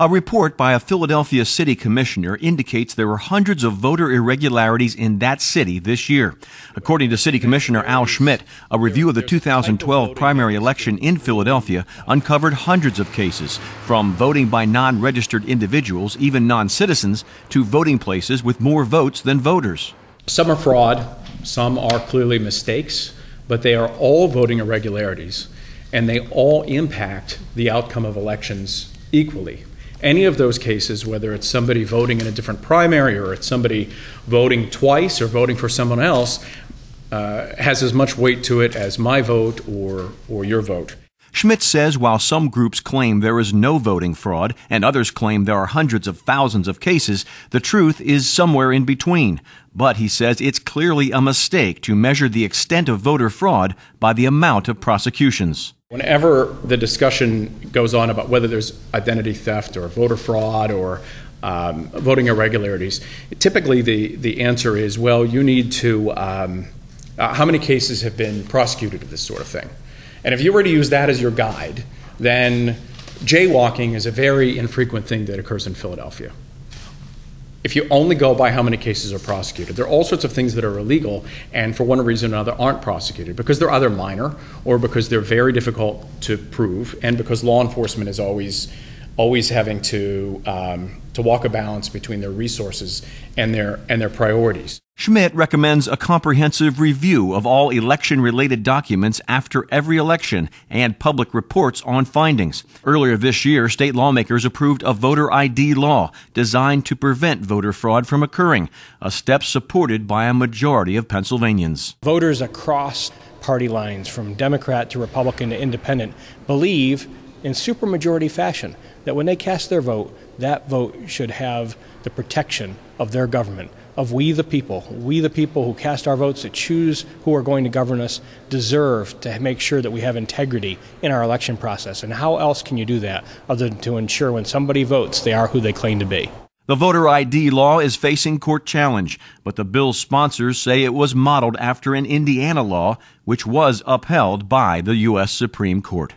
A report by a Philadelphia city commissioner indicates there were hundreds of voter irregularities in that city this year. According to City Commissioner Al Schmidt, a review of the 2012 primary election in Philadelphia uncovered hundreds of cases, from voting by non-registered individuals, even non-citizens, to voting places with more votes than voters. Some are fraud, some are clearly mistakes, but they are all voting irregularities, and they all impact the outcome of elections equally. Any of those cases, whether it's somebody voting in a different primary or it's somebody voting twice or voting for someone else, has as much weight to it as my vote or your vote. Schmidt says while some groups claim there is no voting fraud and others claim there are hundreds of thousands of cases, the truth is somewhere in between. But he says it's clearly a mistake to measure the extent of voter fraud by the amount of prosecutions. Whenever the discussion goes on about whether there's identity theft or voter fraud or voting irregularities, typically the answer is, well, you need to, how many cases have been prosecuted of this sort of thing? And if you were to use that as your guide, then jaywalking is a very infrequent thing that occurs in Philadelphia. If you only go by how many cases are prosecuted, there are all sorts of things that are illegal and for one reason or another aren't prosecuted because they're either minor or because they're very difficult to prove and because law enforcement is always having to walk a balance between their resources and their priorities. Schmidt recommends a comprehensive review of all election-related documents after every election and public reports on findings. Earlier this year, state lawmakers approved a voter ID law designed to prevent voter fraud from occurring, a step supported by a majority of Pennsylvanians. Voters across party lines, from Democrat to Republican to Independent, believe in supermajority fashion that when they cast their vote, that vote should have the protection of their government, of we the people. We the people who cast our votes to choose who are going to govern us deserve to make sure that we have integrity in our election process. And how else can you do that other than to ensure when somebody votes, they are who they claim to be? The voter ID law is facing court challenge, but the bill's sponsors say it was modeled after an Indiana law, which was upheld by the U.S. Supreme Court.